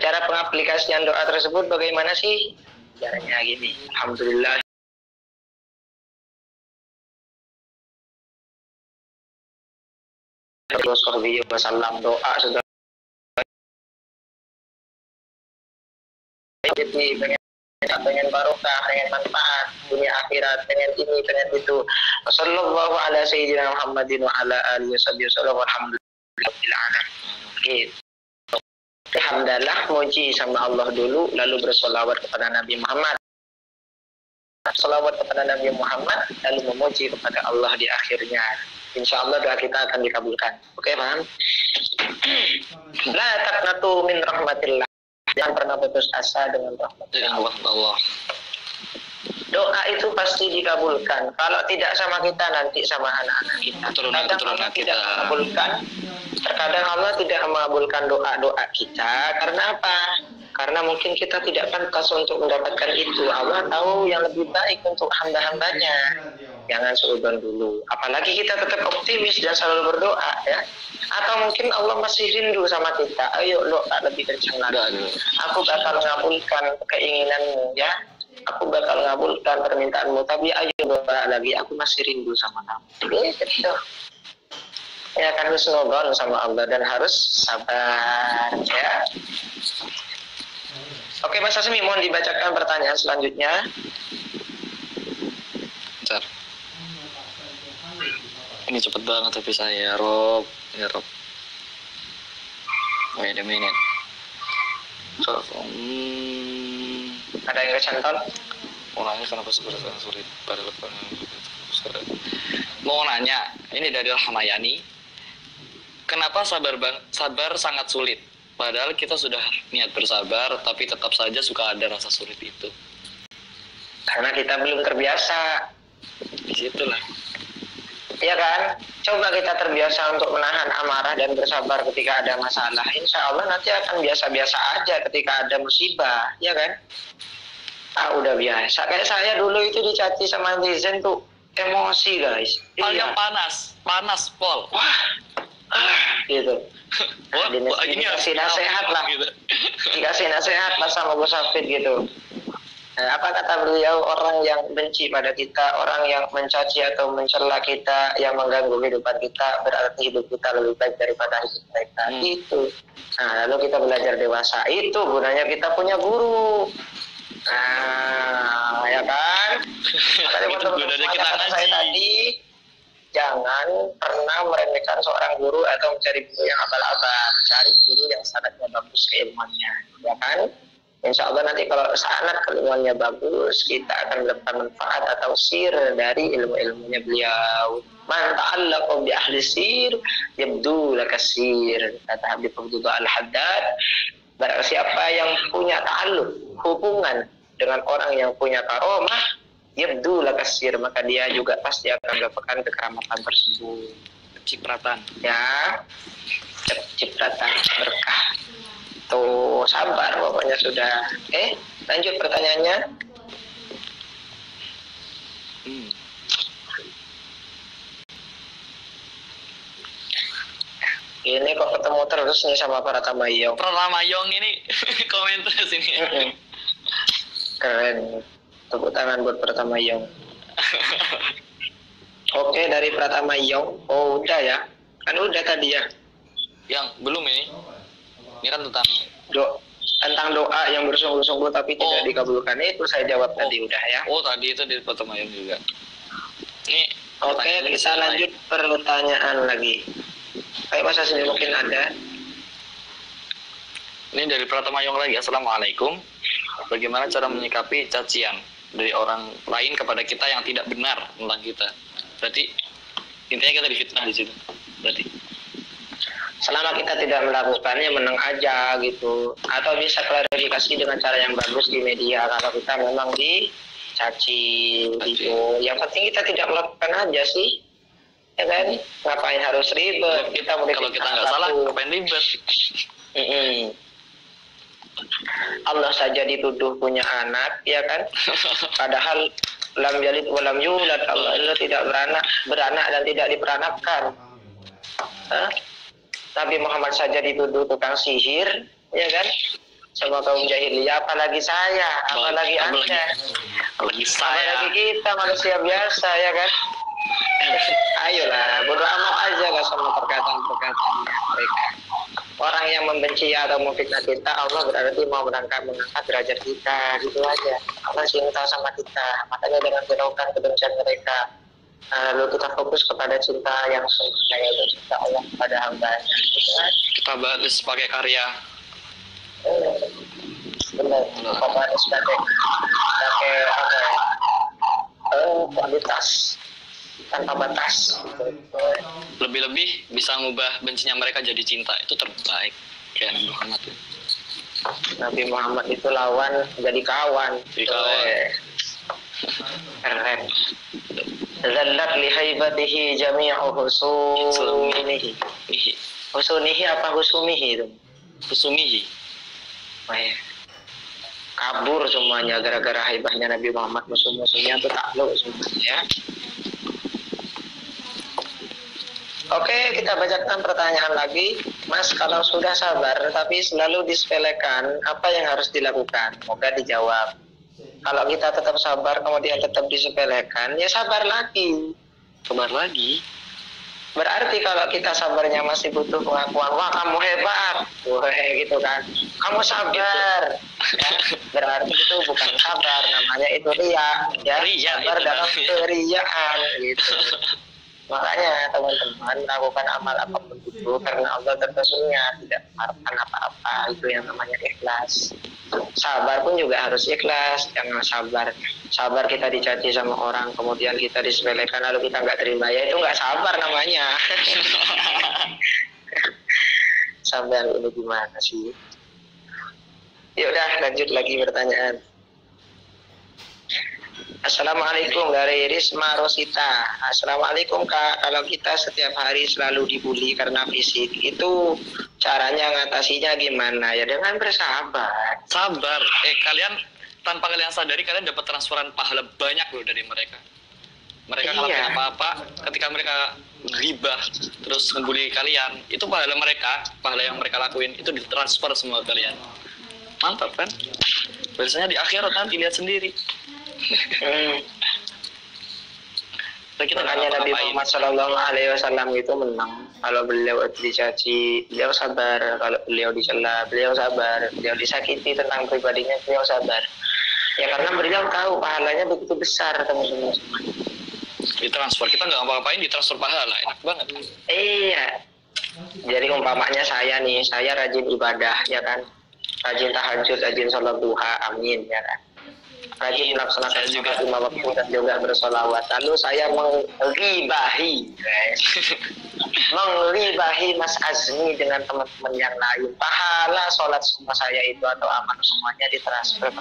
cara pengaplikasian doa tersebut bagaimana sih? Caranya gini. Alhamdulillah. Wasallam, doa sudah. Jadi pengen barokah, pengen manfaat dunia akhirat, pengen ini, pengen itu. Wassallallahu ala sayyidina Muhammadin wa ala alihi wasallam walhamdulillahil alamin. Gitu. Alhamdulillah, muji sama Allah dulu, lalu bersolawat kepada Nabi Muhammad. Salawat kepada Nabi Muhammad, lalu memuji kepada Allah di akhirnya. Insya Allah doa kita akan dikabulkan. Oke, paham? La taqnatu min rahmatillah. Jangan pernah putus asa dengan rahmat Allah. Doa itu pasti dikabulkan. Kalau tidak sama kita, nanti sama anak-anak kita. Keturunan kita. Tidak mengabulkan. Terkadang Allah tidak mengabulkan doa-doa kita. Karena apa? Karena mungkin kita tidak pantas untuk mendapatkan itu. Allah tahu yang lebih baik untuk hamba-hambanya. Jangan seudon dulu. Apalagi kita tetap optimis dan selalu berdoa ya. Atau mungkin Allah masih rindu sama kita. Ayo doa lebih kencang lagi. Aku bakal ngabulkan keinginanmu ya. Aku bakal ngabulkan permintaanmu. Tapi ayo doa lagi. Aku masih rindu sama kamu. Gitu. Ya kan husnuzon sama Allah dan harus sabar ya. Oke Mas Asmi, mohon dibacakan pertanyaan selanjutnya. Bentar. Ini cepet banget tapi saya Rob. Wait a minute. Ada yang kecantol? Mau nanya kenapa sulit pada lepas. Mau nanya, ini dari Rahmayani. Kenapa sabar sangat sulit? Padahal kita sudah niat bersabar, tapi tetap saja suka ada rasa sulit itu. Karena kita belum terbiasa. Disitulah. Iya kan? Coba kita terbiasa untuk menahan amarah dan bersabar ketika ada masalah. Insya Allah nanti akan biasa-biasa aja ketika ada musibah. Iya kan? Udah biasa. Kayak saya dulu itu dicaci sama netizen tuh emosi guys. Paling panas, Pol. Wah, gitu. Wah, ini dikasih nasihat lah, gitu. dikasih nasihat lah sama Gus Hafid gitu. Apa kata beliau, orang yang benci pada kita, orang yang mencaci atau mencela kita, yang mengganggu kehidupan kita, berarti hidup kita lebih baik daripada hidup mereka. Itu. Nah, lalu kita belajar dewasa. Itu gunanya kita punya guru. Nah, ya kan? Makanya gunanya kita kata saya tadi, jangan pernah meremehkan seorang guru atau mencari guru yang abal-abal. Cari guru yang sanadnya bagus keilmuannya, ya kan? Insya Allah nanti kalau sanad keilmuannya bagus, kita akan mendapat manfaat atau sir dari ilmu-ilmunya beliau. Man ta'allaqa bi ahli sir yabdu lakasir, kata Habib Abdullah Al-Haddad. Barang siapa yang punya ta'alluq, hubungan dengan orang yang punya karomah, yabdu lakasir, maka dia juga pasti akan mendapatkan kekeramatan tersebut. Cipratan. Ya, cipratan berkah. Tuh, sabar pokoknya sudah. Lanjut pertanyaannya. Ini kok ketemu terus nih sama para tamayong. Tamayong ini komen terus ini. Keren. Tepuk tangan buat Pratamayong. Oke, dari Pratamayong. Oh, udah ya. Kan udah tadi ya. Yang belum ini. Ini kan tentang doa yang bersungguh-sungguh tapi tidak dikabulkan. Itu saya jawab tadi udah ya. Oh, tadi itu di Pratamayong juga. Ini oke, kita lanjut pertanyaan lagi. Kayak masa sini mungkin ada. Ini dari Pratamayong lagi. Assalamualaikum. Bagaimana cara menyikapi cacian dari orang lain kepada kita yang tidak benar tentang kita? Berarti intinya kita difitnah di situ. Berarti selama kita tidak melakukannya, menang aja gitu. Atau bisa klarifikasi dengan cara yang bagus di media kalau kita memang dicaci gitu. Yang penting kita tidak melakukan aja sih, ya kan? Ngapain harus ribet? Kalau kita nggak salah, ngapain ribet? Allah saja dituduh punya anak, ya kan? Padahal lam yalid wa lam yulad, Allah tidak beranak dan tidak diperanakkan. Nabi Muhammad saja dituduh tukang sihir, ya kan? Sama kaum jahiliyah, apalagi saya, apalagi Anda, apalagi saya, apalagi kita manusia biasa, ya kan? Ayolah, bodo amat aja lah sama perkataan-perkataan mereka. Orang yang membenci atau memfitnah kita, Allah berarti mau mengangkat derajat kita, gitu aja. Allah cinta sama kita, makanya jangan hiraukan kebencian mereka. Lalu kita fokus kepada cinta yang sesungguhnya, yaitu cinta Allah kepada hamba-Nya. Kita balas pakai karya. Benar, kita balas pakai apa ya? Kualitas tanpa batas. Lebih-lebih bisa ngubah bencinya mereka jadi cinta, itu terbaik. Kayak Nabi Muhammad. Nabi Muhammad itu lawan jadi kawan. Keren. Zallat li haibatihi jami'u husunihi. Husunihi apa husumihi itu? Husumihi. Oh, ya. Kabur semuanya gara-gara haibahnya Nabi Muhammad, musuh-musuhnya itu takluk semuanya ya. Oke, kita bacakan pertanyaan lagi. Mas, kalau sudah sabar tapi selalu disepelekan, apa yang harus dilakukan? Moga dijawab. Kalau kita tetap sabar kemudian tetap disepelekan, ya sabar lagi. Sabar lagi? Berarti kalau kita sabarnya masih butuh pengakuan, wah kamu hebat, gitu kan. Kamu sabar. Ya, berarti itu bukan sabar, namanya itu riya. Ya, sabar dalam keriaan gitu. Makanya teman-teman melakukan amal apapun itu karena Allah tertentunya, tidak mengharapkan apa-apa, itu yang namanya ikhlas. Sabar pun juga harus ikhlas, jangan sabar kita dicaci sama orang kemudian kita disepelekan lalu kita nggak terima, ya itu nggak sabar namanya. Sabar ini gimana sih? Ya udah, lanjut lagi pertanyaan. Assalamualaikum dari Risma Rosita. Assalamualaikum Kak, kalau kita setiap hari selalu dibully karena fisik, itu caranya ngatasinya gimana? Ya dengan bersabar. Sabar. Kalian tanpa kalian sadari kalian dapat transferan pahala banyak loh dari mereka. mereka ngelakuin apa-apa, ketika mereka ghibah terus ngebully kalian, itu pahala yang mereka lakuin itu ditransfer semua ke kalian. Mantap kan? Biasanya di akhirat nanti lihat sendiri. Kita Makanya Nabi Muhammad SAW itu menang. Kalau beliau dicaci, beliau sabar. Kalau beliau dicela, beliau sabar. Beliau disakiti tentang pribadinya, beliau sabar. Ya karena beliau tahu pahalanya begitu besar, teman-teman. Ditransfer, kita nggak ngapa-ngapain, ditransfer pahala, enak banget. Iya. Jadi umpamanya saya nih, saya rajin ibadah, ya kan? Rajin tahajud, rajin sholat duha, amin, ya kan? Rajin melaksanakan juga 5 waktu dan juga bersolawat. Lalu saya mengribahi Mas Azmi dengan teman-teman yang lain. Pahala sholat semua saya itu atau amal semuanya ditransfer.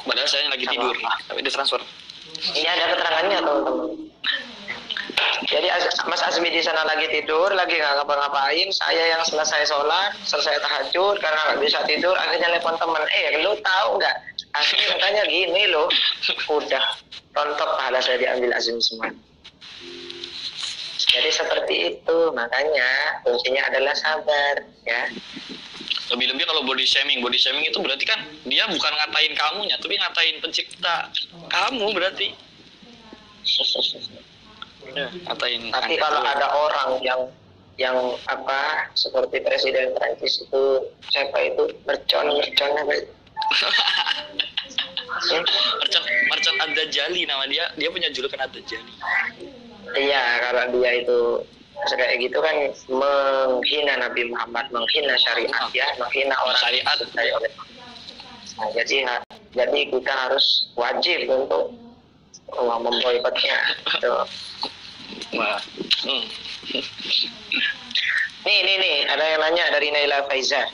Padahal saya lagi tidur, tapi ditransfer. Ini ada keterangannya, teman-teman. Jadi Mas Azmi di sana lagi tidur, lagi nggak ngapa-ngapain. Saya yang selesai sholat, selesai tahajud, karena nggak bisa tidur, akhirnya telepon teman. Lu tahu nggak? Azmi katanya gini loh. Udah, rontok pahala saya diambil Azmi semua. Jadi seperti itu, makanya kuncinya adalah sabar, ya. Lebih-lebih kalau body shaming itu berarti kan dia bukan ngatain kamunya, tapi ngatain pencipta kamu berarti. Tapi kalau ada orang yang apa seperti Presiden Prancis itu, siapa itu, mercon apa itu? Mercon Ad-Dajjali nama dia punya julukan Ad-Dajjali. Iya, kalau dia itu kayak gitu kan menghina Nabi Muhammad, menghina syariat, ya, menghina orang syariat. Nah, jadi kita harus wajib untuk memboikotnya. Nih, ada yang nanya dari Naila Faiza.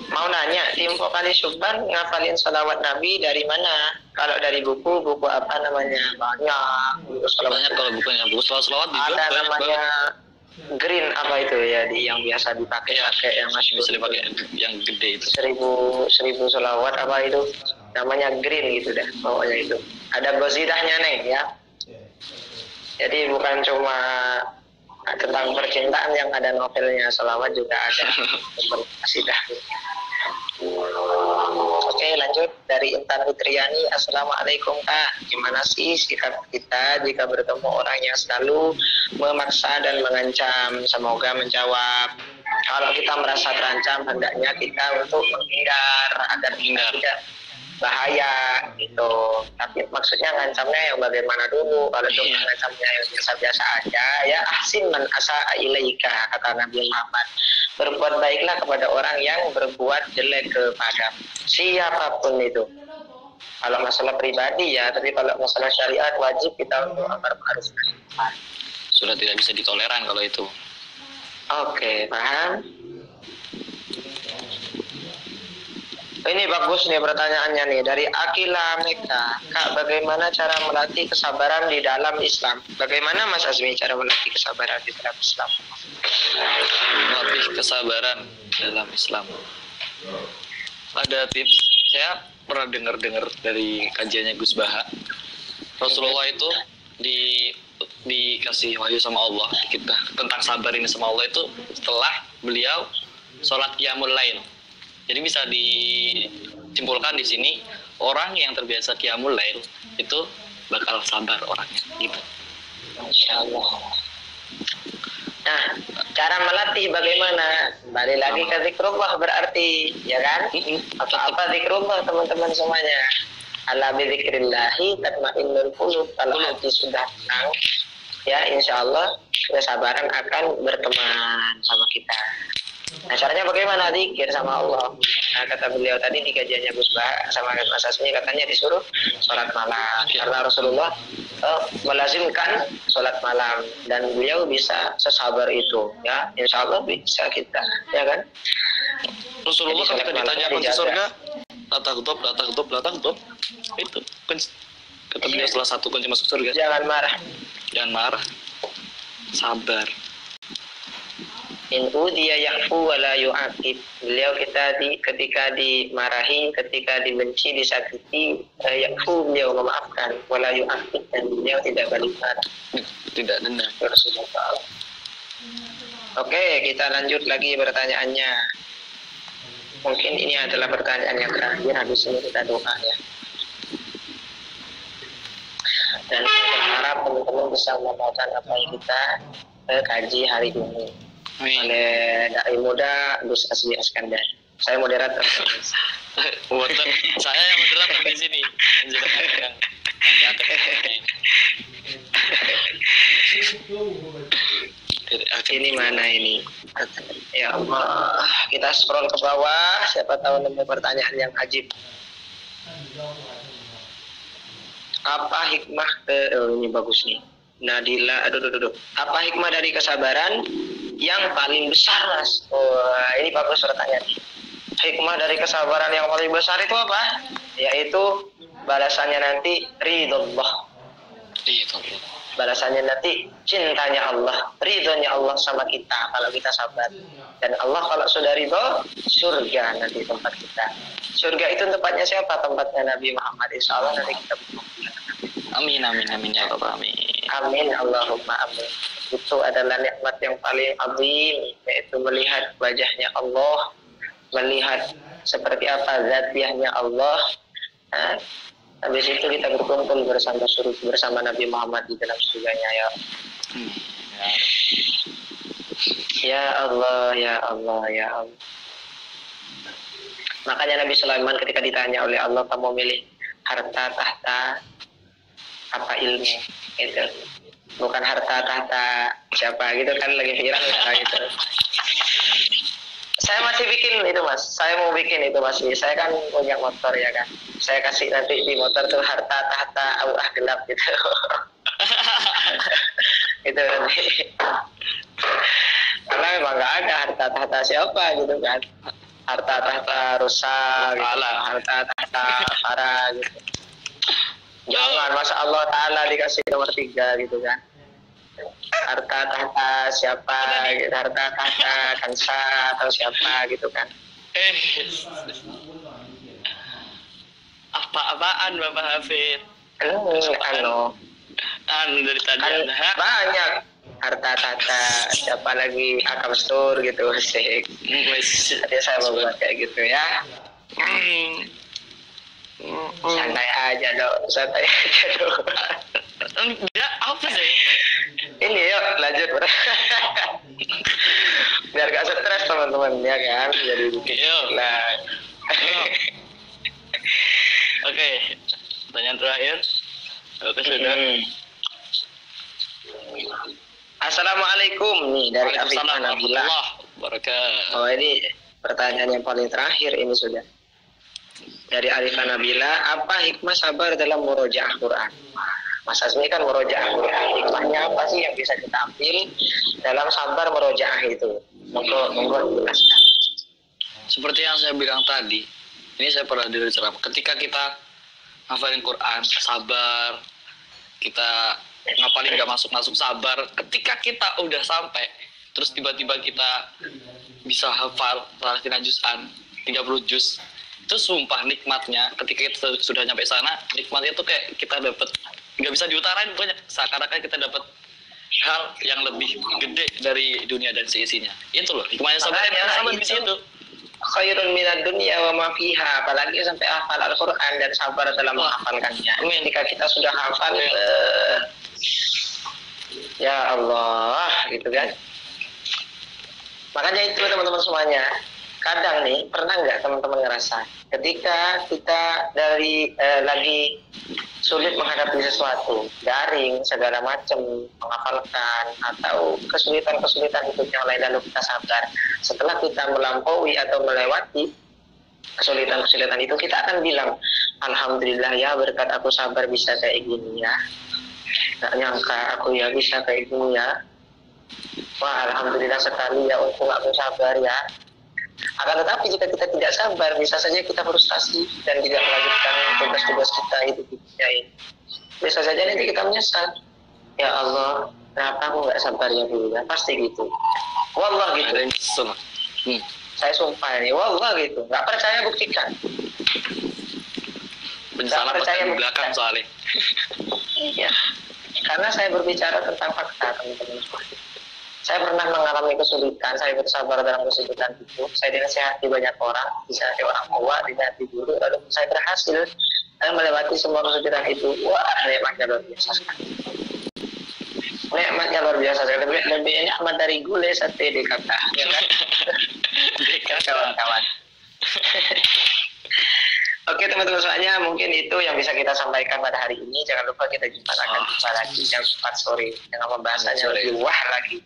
Mau nanya, tim vokalis Syubban ngafalin salawat Nabi dari mana? Kalau dari buku apa namanya? Banyak. Banyak kalau bukunya. Buku salawat ada namanya Green apa itu ya, yang biasa dipakai yang masih bisa dipakai, yang gede itu. 1000 salawat apa itu? Namanya Green gitu dah, pokoknya itu. Ada gosidahnya nih ya. Jadi bukan cuma tentang percintaan yang ada novelnya, salawat juga ada qasidah. Oke, lanjut dari Intan Fitriani. Assalamualaikum Kak, gimana sih sikap kita jika bertemu orang yang selalu memaksa dan mengancam? Semoga menjawab. Kalau kita merasa terancam, hendaknya kita untuk menghindar agar kita tidak bahaya gitu. Tapi maksudnya ngancamnya yang bagaimana dulu? Kalau cuma ngancamnya yang biasa-biasa aja, ya ahsin man asa'a ilaika, kata Nabi Muhammad. Berbuat baiklah kepada orang yang berbuat jelek kepada siapapun itu. Kalau masalah pribadi ya, tapi kalau masalah syariat wajib kita untuk amar ma'ruf. Sudah tidak bisa ditoleran kalau itu. Oke, paham? Ini bagus nih pertanyaannya nih dari Akila Meka. Kak, bagaimana cara melatih kesabaran di dalam Islam? Bagaimana Mas Azmi cara melatih kesabaran di dalam Islam? Melatih kesabaran dalam Islam. Ada tips. Saya pernah dengar dari kajiannya Gus Baha. Rasulullah itu dikasih wahyu sama Allah kita tentang sabar ini sama Allah itu setelah beliau sholat qiyamul lail. Jadi bisa disimpulkan di sini orang yang terbiasa qiyamul lail itu bakal sabar orangnya gitu. Insyaallah. Nah, cara melatih bagaimana? Balik lagi ke zikrullah berarti, ya kan? Apa zikrullah teman-teman semuanya? Ala bi dzikrillahi tatmainnul qulub. Kalau hati sudah tenang, ya insyaallah kesabaran akan berteman sama kita. Nah, caranya bagaimana? Zikir sama Allah. Nah, kata beliau tadi di kajiannya Gus Bah sama Mas Asmi, katanya disuruh sholat malam. Karena Rasulullah melazimkan sholat malam dan beliau bisa sesabar itu, ya. Insya Allah bisa kita, ya kan? Rasulullah ketika ditanya kunci surga, la taghdab, itu kunci. Kata beliau salah satu kunci masuk surga. Jangan marah. Jangan marah. Sabar. In udiya ya'fu wa la yu'aqib. Beliau ketika dimarahi, ketika dibenci, disakiti, ya'fu, beliau memaafkan, wa la yu'aqib, dan beliau tidak balik marah. Tidak dendam. Oke, kita lanjut lagi pertanyaannya. Mungkin ini adalah pertanyaan yang terakhir, habis ini kita doa ya. Dan saya berharap teman-teman bisa mengamalkan apa yang kita kaji hari ini. Oleh dari muda Gus Asbi Askandar. Saya moderator. Saya yang moderator di sini. Ini mana ini? Ya Allah, kita scroll ke bawah. Siapa tahu nemu pertanyaan yang ajib. Apa hikmah ini bagus nih. Nadila, aduh. Apa hikmah dari kesabaran yang paling besar, Mas? Wah, ini bagus pertanyaan. Hikmah dari kesabaran yang paling besar itu apa? Yaitu balasannya nanti ridho. Balasannya nanti cintanya Allah, ridhonya Allah sama kita kalau kita sabar. Dan Allah kalau sudah ridho, surga nanti tempat kita. Surga itu tempatnya siapa? Tempatnya Nabi Muhammad. Insya Allah nanti kita berkumpul. Amin ya Bapak, amin. Amin Allahumma amin. Itu adalah nikmat yang paling azim, yaitu melihat wajahnya Allah, melihat seperti apa zatiahnya Allah. Habis itu kita berkumpul bersama Nabi Muhammad di dalam surganya ya. Ya Allah, ya Allah, ya Allah. Makanya Nabi Sulaiman ketika ditanya oleh Allah, kamu milih harta, tahta, apa ilmu? Itu bukan harta, tahta, siapa gitu kan, lagi viral gitu. Saya masih bikin itu, Mas. Saya mau bikin itu masih. Saya kan punya motor ya kan. Saya kasih nanti di motor tuh harta, tahta, auah gelap gitu. Itu nanti. Karena memang nggak ada harta tahta siapa gitu kan. Harta tahta rusak, gitu. Harta tahta farah gitu. Jangan, masa Allah Ta'ala dikasih nomor 3 gitu kan. Harta tahta siapa gitu. Harta tahta Kansa atau siapa gitu kan. Apa-apaan Bapak Hafid? Dari tadi kan banyak harta tahta siapa lagi Akam Sur gitu sih. Tadi saya mau buat kayak gitu ya. Santai aja dong. Ya, apa sih? Ini yuk lanjut. Biar gak stres teman-teman ya kan. Jadi nah. Oke. Pertanyaan terakhir. Oke, sudah. Assalamualaikum nih dari Afifah Nabila. Oh, ini pertanyaan yang paling terakhir ini sudah. Dari Arifah Nabila, apa hikmah sabar dalam murojaah Quran? Mas Azmi kan murojaah Quran. Hikmahnya apa sih yang bisa kita ambil dalam sabar murojaah itu? Monggo jelaskan. Seperti yang saya bilang tadi, ini saya pernah diri ceramah. Ketika kita ngafalin Quran, sabar, kita ngapalin nggak masuk sabar. Ketika kita udah sampai, terus tiba-tiba kita bisa hafal Salatina Juz'an 30 juz. Itu sumpah nikmatnya ketika kita sudah nyampe sana, nikmatnya tuh kayak kita dapat nggak bisa diutarain, pokoknya seakan-akan kita dapat hal yang lebih gede dari dunia dan seisinya. Itu loh hikmahnya sabar di situ. Khairun minad dunya wa ma fiha, apalagi sampai hafal Al-Qur'an dan sabar dalam menghafalkannya. Ketika kita sudah hafal ya Allah gitu kan. Makanya itu teman-teman semuanya. Kadang nih, pernah nggak teman-teman ngerasa ketika kita lagi sulit menghadapi sesuatu, daring, segala macam, menghafalkan, atau kesulitan-kesulitan hidup yang lain, lalu kita sabar. Setelah kita melampaui atau melewati kesulitan-kesulitan itu, kita akan bilang, Alhamdulillah ya, berkat aku sabar bisa kayak gini ya. Gak nyangka aku ya bisa kayak gini ya. Wah, Alhamdulillah sekali ya, untung aku sabar ya. Akan tetapi jika kita tidak sabar, bisa saja kita frustasi dan tidak melanjutkan tugas-tugas kita itu ini. Bisa saja nanti kita menyesal. Ya Allah, kenapa aku nggak sabar ya dulu ya? Pasti gitu. Wallah gitu. Ada yang sumpah. Saya sumpah ini, wallah gitu. Nggak percaya buktikan. Pensalah percaya di belakang soalnya. Iya. Karena saya berbicara tentang fakta, teman-teman. Saya pernah mengalami kesulitan, saya bersabar dalam kesulitan itu. Saya dinasihati banyak orang, dinasihati orang tua, dinasihati guru, lalu saya berhasil melewati semua kesulitan itu. Wah, nikmatnya luar biasa sekali. Nikmatnya luar biasa sekali. Lebih nikmat dari gulai sate di kata, ya kan? Kawan-kawan. Oke teman-teman semuanya, mungkin itu yang bisa kita sampaikan pada hari ini. Jangan lupa kita akan jumpa lagi jam 4 sore dengan pembahasannya lebih wah lagi.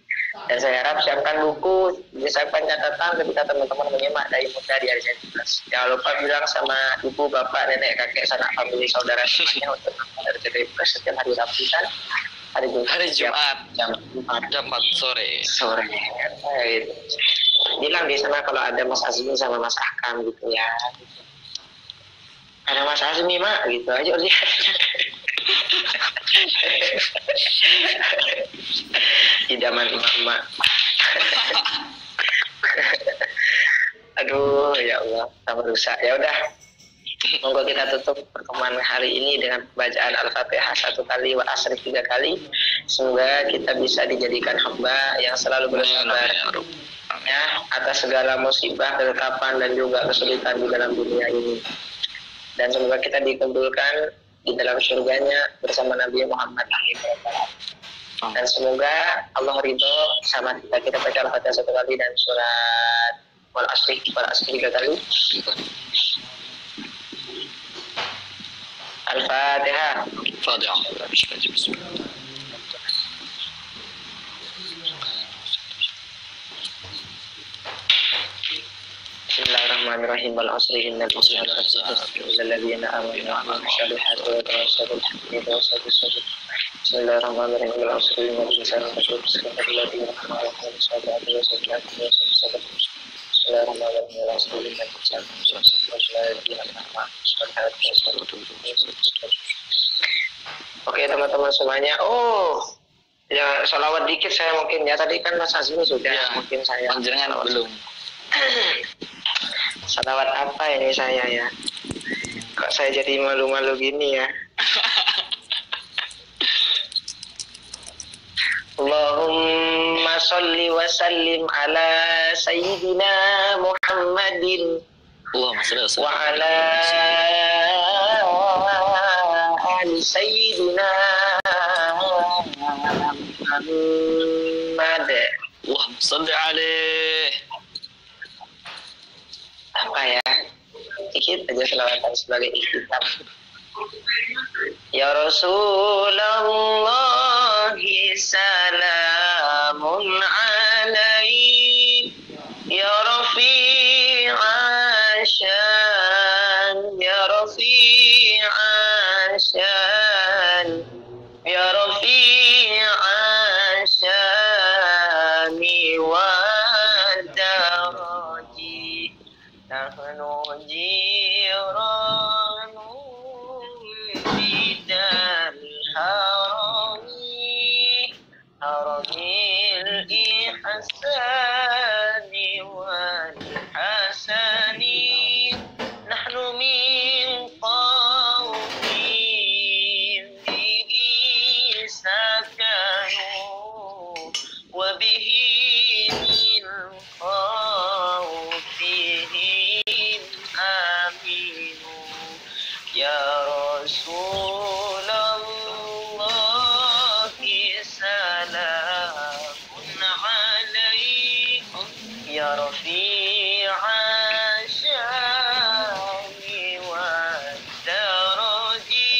Dan saya harap siapkan buku, siapkan catatan ketika teman-teman menyimak dari muda di hari 19. Jangan lupa bilang sama ibu, bapak, nenek, kakek, sanak famili, saudara semuanya untuk dari RCTI Plus setiap hari Rabu dan hari Jumat jam 4 sore. Gitu. Bilang di sana kalau ada Mas Azmi sama Mas Akam gitu ya. Ada Mas Azmi mak gitu aja lihat. Idaman emak-emak. Aduh ya Allah, tambah rusak. Ya udah, monggo kita tutup pertemuan hari ini dengan bacaan Al-Fatihah 1 kali, wa asri 3 kali. Semoga kita bisa dijadikan hamba yang selalu bersabar ya atas segala musibah, ketetapan dan juga kesulitan di dalam dunia ini. Dan semoga kita dikumpulkan di dalam surganya bersama Nabi Muhammad SAW. Dan semoga Allah ridho sama kita baca Al-Fatihah 1 kali dan surat Wal Asri 3 kali. Al-Fatihah. Bismillahirrahmanirrahim. Wal asri innal insana lafi khusr illa alladziina aamanu wa 'amilus shalihati wa tawassaw bil haqqi wa tawassaw bis sabr. Bismillahirrahmanirrahim. Wal asri innal insana lafi khusr illa alladziina aamanu wa 'amilus shalihati wa tawassaw bis sabr. Bismillahirrahmanirrahim. Wal asri innal insana lafi khusr illa alladziina aamanu wa 'amilus shalihati wa tawassaw bis sabr. Oke teman-teman semuanya. Ya salawat dikit saya mungkin ya, tadi kan Mas Azmi sudah ya, mungkin saya panjenengan belum. Salawat apa ini saya ya? Kok saya jadi malu-malu gini ya? Allahumma sholli wa sallim ala sayyidina Muhammadin wa ala ali sayyidina Muhammad. Allahumma sholli alaih. Apa ya? Dikit aja selawatan sebagai ikhtitam. Ya Rasulullah salamun alaih, ya Rafi'an syan, ya Rafi'an syan, ya Rafi'an syani wa daraji. Nahnu jiranun bidal haramil ihsani wal hasani. Nahnu min qawmin bihi sakanu wa bihi min khawfihim aminu. Ya Rasulullah salamun alaikum, ya Rafi'an syani wa daraji.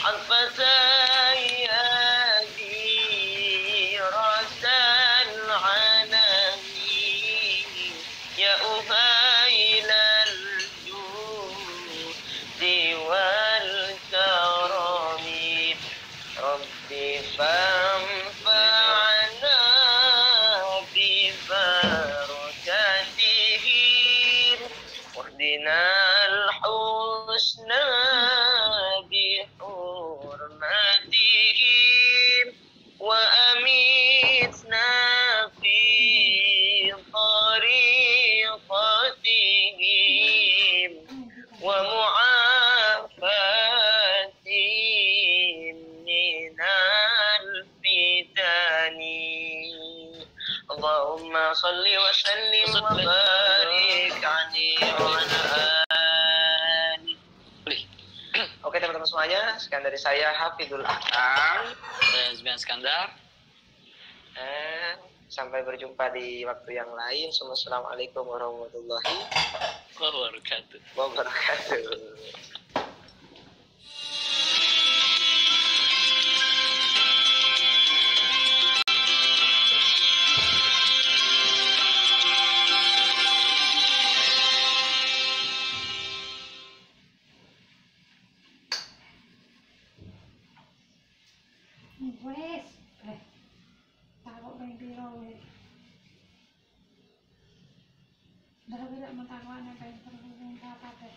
Al-Fatayadi rasal alami, ya uhailal judi wal karami. Rabbi fanfa'na bi barakatihim wahdinal husna bi hurmatihim wa amitna fi teman-teman semuanya. Sekian dari saya, Hafidul Akam. Saya Zbian Skandar. Sampai berjumpa di waktu yang lain. Assalamualaikum warahmatullahi wabarakatuh. Wes, taruh yang biro wes. Dah tidak mentakuan yang pengen terhubung apa deh.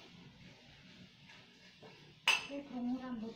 Ini kerungu rambut.